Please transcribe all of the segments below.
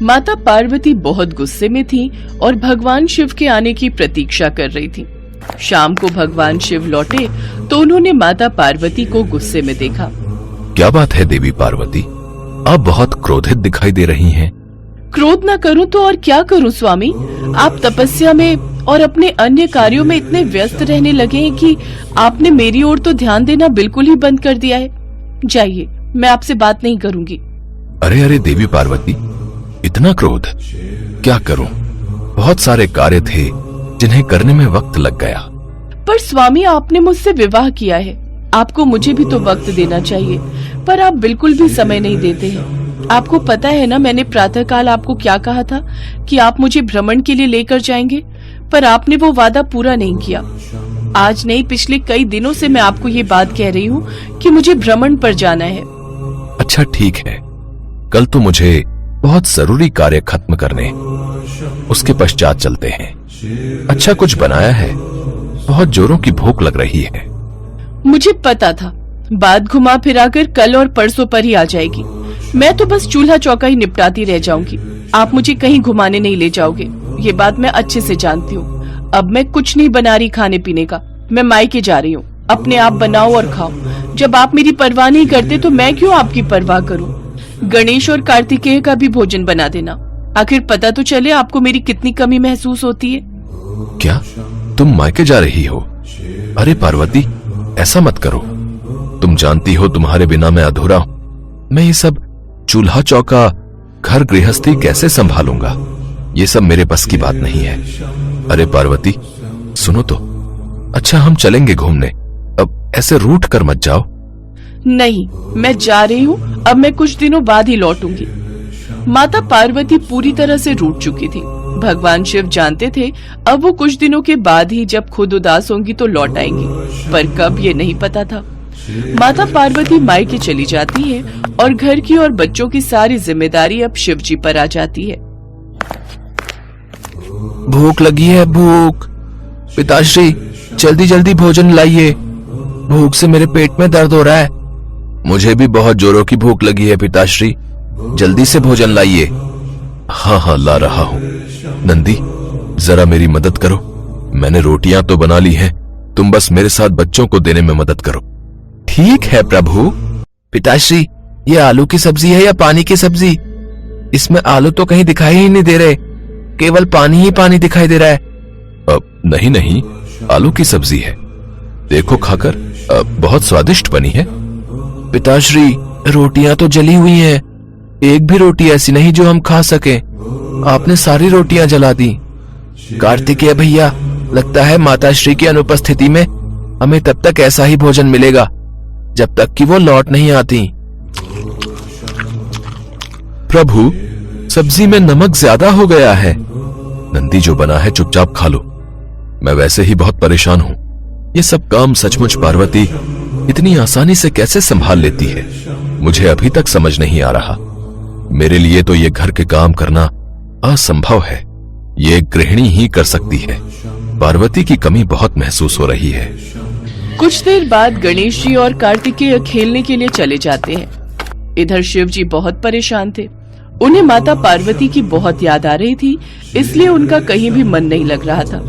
माता पार्वती बहुत गुस्से में थीं और भगवान शिव के आने की प्रतीक्षा कर रही थीं। शाम को भगवान शिव लौटे तो उन्होंने माता पार्वती को गुस्से में देखा। क्या बात है देवी पार्वती, आप बहुत क्रोधित दिखाई दे रही हैं। क्रोध न करूं तो और क्या करूं स्वामी, आप तपस्या में और अपने अन्य कार्यों में इतने व्यस्त रहने लगे हैं कि आपने मेरी ओर तो ध्यान देना बिल्कुल ही बंद कर दिया है। जाइए, मैं आपसे बात नहीं करूंगी। अरे अरे देवी पार्वती, इतना क्रोध, क्या करूं, बहुत सारे कार्य थे जिन्हें करने में वक्त लग गया। पर स्वामी, आपने मुझसे विवाह किया है, आपको मुझे भी तो वक्त देना चाहिए, पर आप बिल्कुल भी समय नहीं देते हैं। आपको पता है ना, मैंने प्रातःकाल आपको क्या कहा था कि आप मुझे भ्रमण के लिए लेकर जाएंगे, पर आपने वो वादा पूरा नहीं किया। आज नहीं, पिछले कई दिनों से मैं आपको ये बात कह रही हूँ कि मुझे भ्रमण पर जाना है। अच्छा ठीक है, कल तो मुझे बहुत जरूरी कार्य खत्म करने, उसके पश्चात चलते हैं। अच्छा कुछ बनाया है, बहुत जोरों की भूख लग रही है। मुझे पता था बात घुमा फिराकर कल और परसों पर ही आ जाएगी। मैं तो बस चूल्हा चौका ही निपटाती रह जाऊंगी, आप मुझे कहीं घुमाने नहीं ले जाओगे, ये बात मैं अच्छे से जानती हूँ। अब मैं कुछ नहीं बना रही खाने पीने का, मैं मायके जा रही हूँ। अपने आप बनाओ और खाओ। जब आप मेरी परवाह नहीं करते तो मैं क्यों आपकी परवाह करूँ। गणेश और कार्तिकेय का भी भोजन बना देना, आखिर पता तो चले आपको मेरी कितनी कमी महसूस होती है। क्या तुम मायके जा रही हो? अरे पार्वती, ऐसा मत करो, तुम जानती हो तुम्हारे बिना मैं अधूरा हूँ। मैं ये सब चूल्हा चौका, घर गृहस्थी कैसे संभालूंगा, ये सब मेरे बस की बात नहीं है। अरे पार्वती सुनो तो, अच्छा हम चलेंगे घूमने, अब ऐसे रूठ कर मत जाओ। नहीं, मैं जा रही हूँ, अब मैं कुछ दिनों बाद ही लौटूंगी। माता पार्वती पूरी तरह से रूठ चुकी थी। भगवान शिव जानते थे अब वो कुछ दिनों के बाद ही जब खुद उदास होंगी तो लौट आएंगी, पर कब ये नहीं पता था। माता पार्वती मायके चली जाती है और घर की और बच्चों की सारी जिम्मेदारी अब शिव जी पर आ जाती है। भूख लगी है, भूख। पिताश्री जल्दी जल्दी भोजन लाइए, भूख से मेरे पेट में दर्द हो रहा है। मुझे भी बहुत जोरों की भूख लगी है पिताश्री, जल्दी से भोजन लाइए। हाँ हाँ ला रहा हूँ। नंदी जरा मेरी मदद करो, मैंने रोटियां तो बना ली हैं, तुम बस मेरे साथ बच्चों को देने में मदद करो। ठीक है प्रभु। पिताश्री ये आलू की सब्जी है या पानी की सब्जी? इसमें आलू तो कहीं दिखाई ही नहीं दे रहे, केवल पानी ही पानी दिखाई दे रहा है। नहीं नहीं, आलू की सब्जी है, देखो खाकर, बहुत स्वादिष्ट बनी है। पिताश्री रोटियां तो जली हुई हैं, एक भी रोटी ऐसी नहीं जो हम खा सके, आपने सारी रोटियां जला दी। कार्तिकेय भैया, लगता है माताश्री की अनुपस्थिति में हमें तब तक ऐसा ही भोजन मिलेगा जब तक कि वो लौट नहीं आती। प्रभु सब्जी में नमक ज्यादा हो गया है। नंदी जो बना है चुपचाप खा लो, मैं वैसे ही बहुत परेशान हूं। ये सब काम सचमुच पार्वती इतनी आसानी से कैसे संभाल लेती है, मुझे अभी तक समझ नहीं आ रहा। मेरे लिए तो ये घर के काम करना असंभव है, ये गृहिणी ही कर सकती है। पार्वती की कमी बहुत महसूस हो रही है। कुछ देर बाद गणेश जी और कार्तिकेय खेलने के लिए चले जाते हैं। इधर शिव जी बहुत परेशान थे, उन्हें माता पार्वती की बहुत याद आ रही थी, इसलिए उनका कहीं भी मन नहीं लग रहा था।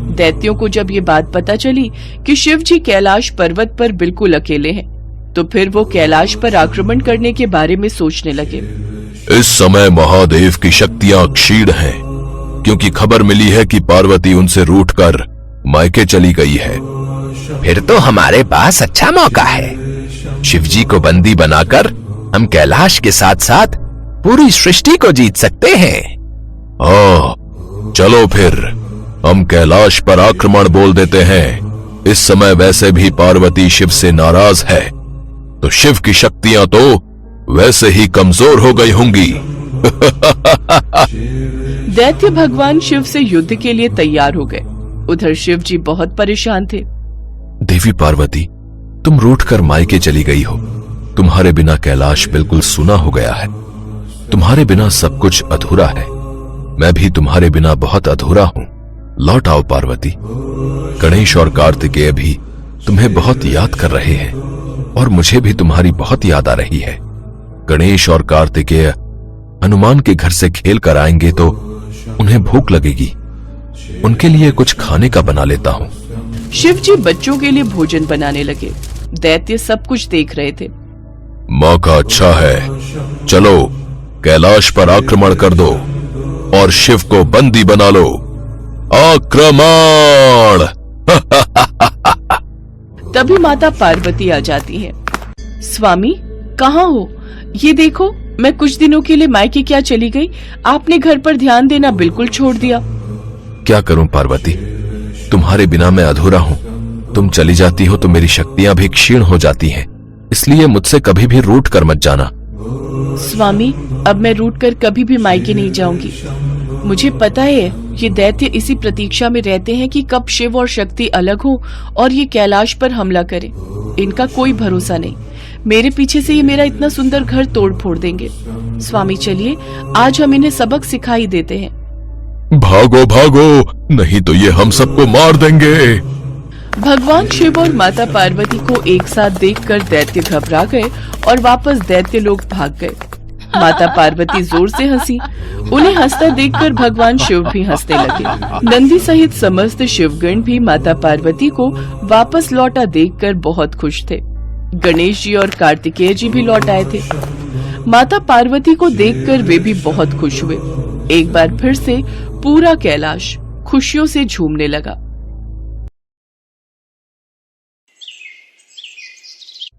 दैत्यों को जब ये बात पता चली कि शिव जी कैलाश पर्वत पर बिल्कुल अकेले हैं, तो फिर वो कैलाश पर आक्रमण करने के बारे में सोचने लगे। इस समय महादेव की शक्तियां क्षीण हैं, क्योंकि खबर मिली है कि पार्वती उनसे रूठकर मायके चली गई है। फिर तो हमारे पास अच्छा मौका है, शिवजी को बंदी बनाकर हम कैलाश के साथ साथ पूरी सृष्टि को जीत सकते हैं। चलो फिर हम कैलाश पर आक्रमण बोल देते हैं। इस समय वैसे भी पार्वती शिव से नाराज है, तो शिव की शक्तियां तो वैसे ही कमजोर हो गई होंगी। दैत्य भगवान शिव से युद्ध के लिए तैयार हो गए। उधर शिव जी बहुत परेशान थे। देवी पार्वती, तुम रूठकर मायके चली गई हो, तुम्हारे बिना कैलाश बिल्कुल सूना हो गया है, तुम्हारे बिना सब कुछ अधूरा है। मैं भी तुम्हारे बिना बहुत अधूरा हूं, लौट आओ पार्वती। गणेश और कार्तिकेय भी तुम्हें बहुत याद कर रहे हैं और मुझे भी तुम्हारी बहुत याद आ रही है। गणेश और कार्तिकेय हनुमान के घर से खेल कर आएंगे तो उन्हें भूख लगेगी। उनके लिए कुछ खाने का बना लेता हूँ। शिव जी बच्चों के लिए भोजन बनाने लगे। दैत्य सब कुछ देख रहे थे। मौका अच्छा है, चलो कैलाश पर आक्रमण कर दो और शिव को बंदी बना लो। आक्रमण! तभी माता पार्वती आ जाती है। स्वामी कहाँ हो? ये देखो, मैं कुछ दिनों के लिए मायके क्या चली गई, आपने घर पर ध्यान देना बिल्कुल छोड़ दिया। क्या करूं पार्वती, तुम्हारे बिना मैं अधूरा हूं। तुम चली जाती हो तो मेरी शक्तियां भी क्षीण हो जाती हैं, इसलिए मुझसे कभी भी रूठ कर मत जाना। स्वामी, अब मैं रूठ कर कभी भी मायके नहीं जाऊंगी। मुझे पता है ये दैत्य इसी प्रतीक्षा में रहते हैं कि कब शिव और शक्ति अलग हो और ये कैलाश पर हमला करें। इनका कोई भरोसा नहीं। मेरे पीछे से ये मेरा इतना सुंदर घर तोड़ फोड़ देंगे। स्वामी चलिए, आज हम इन्हें सबक सिखाई देते हैं। भागो भागो, नहीं तो ये हम सबको मार देंगे। भगवान शिव और माता पार्वती को एक साथ देखकर दैत्य घबरा गए और वापस दैत्य लोग भाग गए। माता पार्वती जोर से हंसी। उन्हें हंसता देखकर भगवान शिव भी हंसने लगे। नंदी सहित समस्त शिवगण भी माता पार्वती को वापस लौटा देखकर बहुत खुश थे। गणेश जी और कार्तिकेय जी भी लौट आए थे। माता पार्वती को देखकर वे भी बहुत खुश हुए। एक बार फिर से पूरा कैलाश खुशियों से झूमने लगा।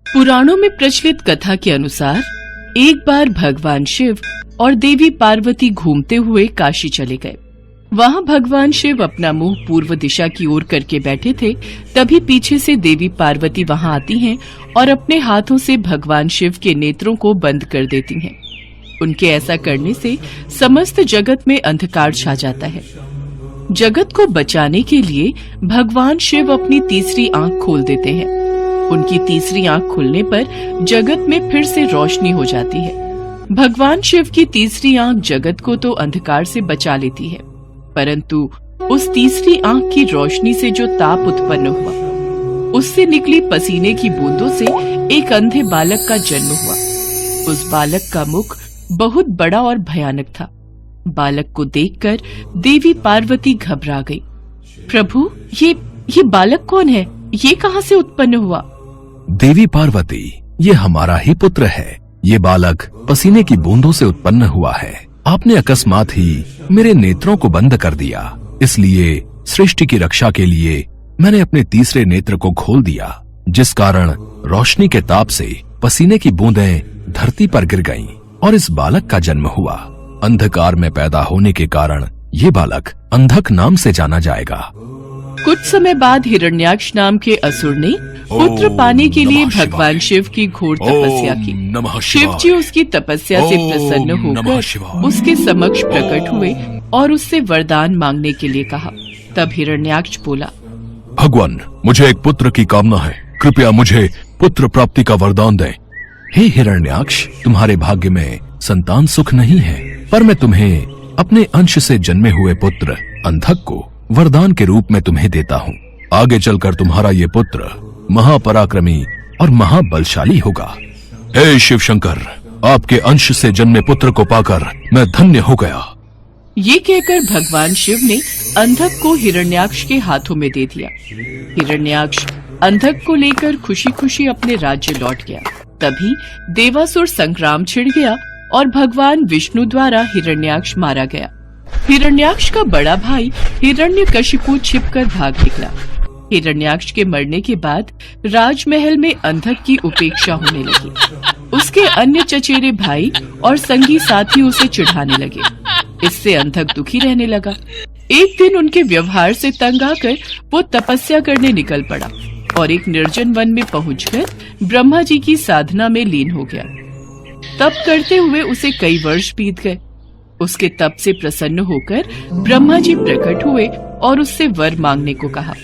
पुराणों में प्रचलित कथा के अनुसार एक बार भगवान शिव और देवी पार्वती घूमते हुए काशी चले गए। वहां भगवान शिव अपना मुंह पूर्व दिशा की ओर करके बैठे थे। तभी पीछे से देवी पार्वती वहां आती हैं और अपने हाथों से भगवान शिव के नेत्रों को बंद कर देती हैं। उनके ऐसा करने से समस्त जगत में अंधकार छा जाता है। जगत को बचाने के लिए भगवान शिव अपनी तीसरी आंख खोल देते हैं। उनकी तीसरी आंख खुलने पर जगत में फिर से रोशनी हो जाती है। भगवान शिव की तीसरी आंख जगत को तो अंधकार से बचा लेती है, परंतु उस तीसरी आंख की रोशनी से जो ताप उत्पन्न हुआ, उससे निकली पसीने की बूंदों से एक अंधे बालक का जन्म हुआ। उस बालक का मुख बहुत बड़ा और भयानक था। बालक को देखकर देवी पार्वती घबरा गई। प्रभु, ये बालक कौन है? ये कहाँ से उत्पन्न हुआ? देवी पार्वती, ये हमारा ही पुत्र है। ये बालक पसीने की बूंदों से उत्पन्न हुआ है। आपने अकस्मात ही मेरे नेत्रों को बंद कर दिया, इसलिए सृष्टि की रक्षा के लिए मैंने अपने तीसरे नेत्र को खोल दिया, जिस कारण रोशनी के ताप से पसीने की बूंदें धरती पर गिर गईं और इस बालक का जन्म हुआ। अंधकार में पैदा होने के कारण ये बालक अंधक नाम से जाना जाएगा। कुछ समय बाद हिरण्याक्ष नाम के असुर ने पुत्र पाने के लिए भगवान शिव की घोर तपस्या की। शिव जी उसकी तपस्या से प्रसन्न होकर उसके समक्ष प्रकट हुए और उससे वरदान मांगने के लिए कहा। तब हिरण्याक्ष बोला, भगवान, मुझे एक पुत्र की कामना है, कृपया मुझे पुत्र प्राप्ति का वरदान दें। हे हिरण्याक्ष, तुम्हारे भाग्य में संतान सुख नहीं है, पर मैं तुम्हें अपने अंश से जन्मे हुए पुत्र अंधक को वरदान के रूप में तुम्हें देता हूँ। आगे चलकर तुम्हारा ये पुत्र महापराक्रमी और महाबलशाली होगा। हे शिव शंकर, आपके अंश से जन्मे पुत्र को पाकर मैं धन्य हो गया। ये कहकर भगवान शिव ने अंधक को हिरण्याक्ष के हाथों में दे दिया। हिरण्याक्ष अंधक को लेकर खुशी खुशी अपने राज्य लौट गया। तभी देवासुर संग्राम छिड़ गया और भगवान विष्णु द्वारा हिरण्याक्ष मारा गया। हिरण्याक्ष का बड़ा भाई हिरण्यकशिपु छिपकर भाग निकला। हिरण्याक्ष के मरने के बाद राजमहल में अंधक की उपेक्षा होने लगी। उसके अन्य चचेरे भाई और संगी साथी उसे चिढ़ाने लगे। इससे अंधक दुखी रहने लगा। एक दिन उनके व्यवहार से तंग आकर वो तपस्या करने निकल पड़ा और एक निर्जन वन में पहुंचकर ब्रह्मा जी की साधना में लीन हो गया। तप करते हुए उसे कई वर्ष बीत गए। उसके तप से प्रसन्न होकर ब्रह्मा जी प्रकट हुए और उससे वर मांगने को कहा।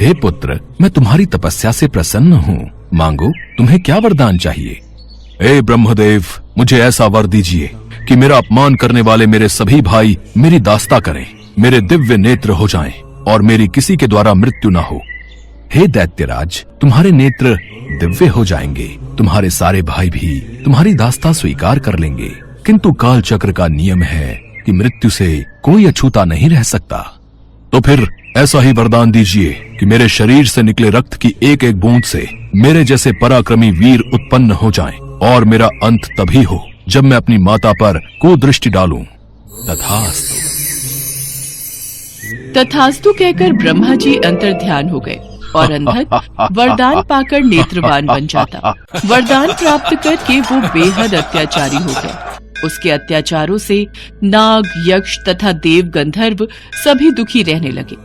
हे पुत्र, मैं तुम्हारी तपस्या से प्रसन्न हूँ, मांगो, तुम्हें क्या वरदान चाहिए? हे ब्रह्मदेव, मुझे ऐसा वर दीजिए कि मेरा अपमान करने वाले मेरे सभी भाई मेरी दास्ता करें, मेरे दिव्य नेत्र हो जाएं और मेरी किसी के द्वारा मृत्यु न हो। हे दैत्यराज, तुम्हारे नेत्र दिव्य हो जाएंगे, तुम्हारे सारे भाई भी तुम्हारी दास्ता स्वीकार कर लेंगे किंतु काल चक्र का नियम है कि मृत्यु से कोई अछूता नहीं रह सकता। तो फिर ऐसा ही वरदान दीजिए कि मेरे शरीर से निकले रक्त की एक एक बूंद से मेरे जैसे पराक्रमी वीर उत्पन्न हो जाएं, और मेरा अंत तभी हो जब मैं अपनी माता पर कुदृष्टि डालूं। तथास्तु। तथास्तु कहकर ब्रह्मा जी अंतर्ध्यान हो गए और अंधक वरदान पाकर नेत्रवान बन जाता। वरदान प्राप्त करके वो बेहद अत्याचारी हो गया। उसके अत्याचारों से नाग, यक्ष तथा देव गंधर्व सभी दुखी रहने लगे।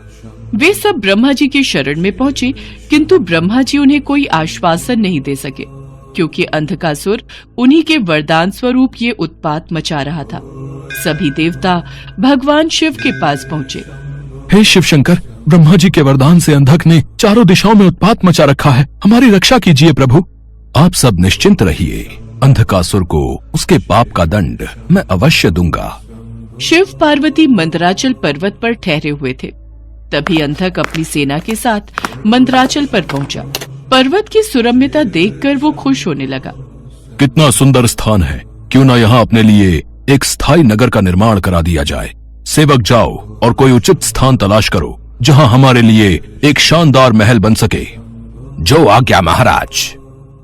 वे सब ब्रह्मा जी की शरण में पहुंचे, किंतु ब्रह्मा जी उन्हें कोई आश्वासन नहीं दे सके, क्योंकि अंधकासुर उन्हीं के वरदान स्वरूप ये उत्पात मचा रहा था। सभी देवता भगवान शिव के पास पहुंचे। हे शिव शंकर, ब्रह्मा जी के वरदान से अंधक ने चारों दिशाओं में उत्पात मचा रखा है, हमारी रक्षा कीजिए प्रभु। आप सब निश्चिंत रहिए, अंधकासुर को उसके पाप का दंड मैं अवश्य दूंगा। शिव पार्वती मंदराचल पर्वत पर ठहरे हुए थे। तभी अंधक अपनी सेना के साथ मंदराचल पर पहुंचा। पर्वत की सुरम्यता देखकर वो खुश होने लगा। कितना सुंदर स्थान है, क्यों ना यहाँ अपने लिए एक स्थायी नगर का निर्माण करा दिया जाए। सेवक जाओ और कोई उचित स्थान तलाश करो जहाँ हमारे लिए एक शानदार महल बन सके। जो आज्ञा महाराज।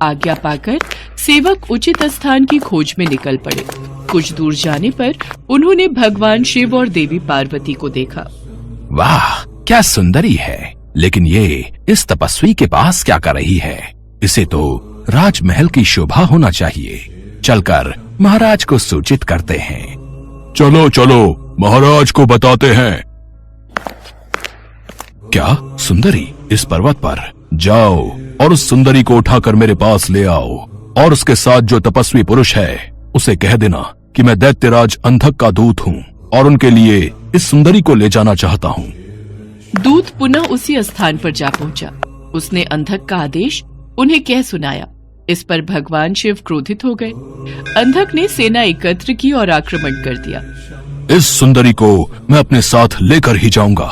आज्ञा पाकर सेवक उचित स्थान की खोज में निकल पड़े। कुछ दूर जाने पर उन्होंने भगवान शिव और देवी पार्वती को देखा। वाह, क्या सुंदरी है, लेकिन ये इस तपस्वी के पास क्या कर रही है? इसे तो राजमहल की शोभा होना चाहिए। चलकर महाराज को सूचित करते हैं। चलो चलो, महाराज को बताते हैं। क्या सुंदरी इस पर्वत पर? जाओ और उस सुंदरी को उठाकर मेरे पास ले आओ, और उसके साथ जो तपस्वी पुरुष है उसे कह देना कि मैं दैत्यराज अंधक का दूत हूँ और उनके लिए इस सुंदरी को ले जाना चाहता हूँ। दूत पुनः उसी स्थान पर जा पहुंचा। उसने अंधक का आदेश उन्हें कह सुनाया। इस पर भगवान शिव क्रोधित हो गए। अंधक ने सेना एकत्र की और आक्रमण कर दिया। इस सुंदरी को मैं अपने साथ लेकर ही जाऊंगा।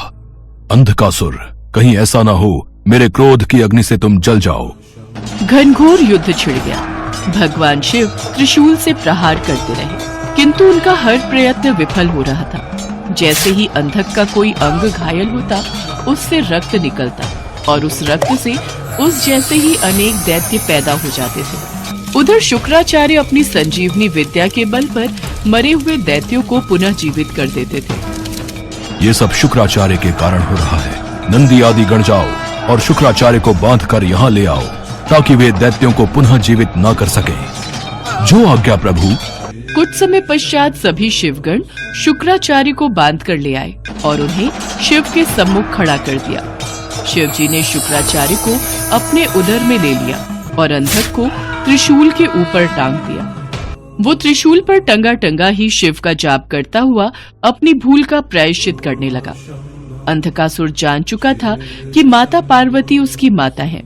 अंधकासुर, कहीं ऐसा ना हो मेरे क्रोध की अग्नि से तुम जल जाओ। घनघोर युद्ध छिड़ गया। भगवान शिव त्रिशूल से प्रहार करते रहे, किंतु उनका हर प्रयत्न विफल हो रहा था। जैसे ही अंधक का कोई अंग घायल होता, उससे रक्त निकलता, और उस रक्त से उस जैसे ही अनेक दैत्य पैदा हो जाते थे। उधर शुक्राचार्य अपनी संजीवनी विद्या के बल पर मरे हुए दैत्यों को पुनः जीवित कर देते थे। ये सब शुक्राचार्य के कारण हो रहा है। नंदी आदि गण जाओ और शुक्राचार्य को बांधकर यहाँ ले आओ, ताकि वे दैत्यों को पुनः जीवित न कर सके। जो आज्ञा प्रभु। कुछ समय पश्चात सभी शिवगण शुक्राचार्य को बांध कर ले आए और उन्हें शिव के सम्मुख खड़ा कर दिया। शिव जी ने शुक्राचार्य को अपने उदर में ले लिया और अंधक को त्रिशूल के ऊपर टांग दिया। वो त्रिशूल पर टंगा टंगा ही शिव का जाप करता हुआ अपनी भूल का प्रायश्चित करने लगा। अंधकासुर जान चुका था कि माता पार्वती उसकी माता है।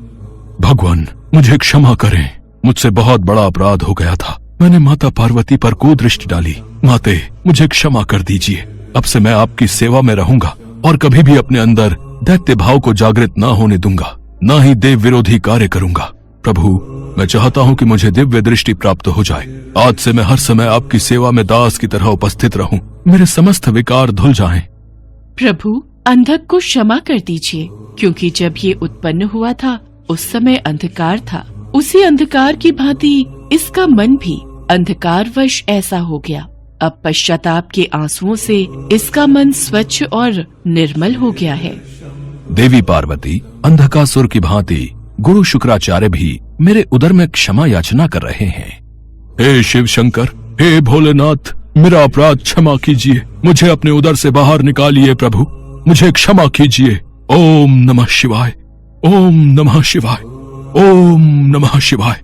भगवान, मुझे क्षमा करें, मुझसे बहुत बड़ा अपराध हो गया था। मैंने माता पार्वती पर कुदृष्टि डाली। माते, मुझे क्षमा कर दीजिए। अब से मैं आपकी सेवा में रहूंगा और कभी भी अपने अंदर दैत्य भाव को जागृत न होने दूंगा, न ही देव विरोधी कार्य करूंगा। प्रभु, मैं चाहता हूँ कि मुझे दिव्य दृष्टि प्राप्त हो जाए। आज से मैं हर समय आपकी सेवा में दास की तरह उपस्थित रहूं, मेरे समस्त विकार धुल जाएं। प्रभु, अंधक को क्षमा कर दीजिए, क्योंकि जब ये उत्पन्न हुआ था उस समय अंधकार था। उसी अंधकार की भांति इसका मन भी अंधकारवश ऐसा हो गया। अब पश्चाताप के आंसुओं से इसका मन स्वच्छ और निर्मल हो गया है। देवी पार्वती, अंधकासुर की भांति गुरु शुक्राचार्य भी मेरे उदर में क्षमा याचना कर रहे हैं। हे शिव शंकर, हे भोलेनाथ, मेरा अपराध क्षमा कीजिए। मुझे अपने उदर से बाहर निकालिए प्रभु, मुझे क्षमा कीजिए। ओम नमः शिवाय, ओम नमः शिवाय, ओम नमः शिवाय।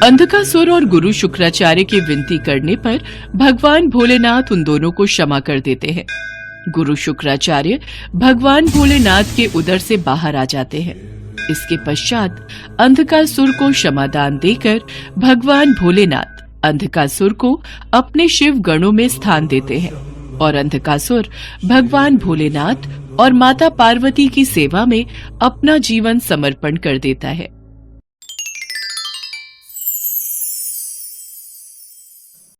अंधकासुर और गुरु शुक्राचार्य की विनती करने पर भगवान भोलेनाथ उन दोनों को क्षमा कर देते हैं। गुरु शुक्राचार्य भगवान भोलेनाथ के उदर से बाहर आ जाते हैं। इसके पश्चात अंधकासुर को क्षमादान देकर भगवान भोलेनाथ अंधकासुर को अपने शिव गणों में स्थान देते हैं और अंधकासुर भगवान भोलेनाथ और माता पार्वती की सेवा में अपना जीवन समर्पण कर देता है।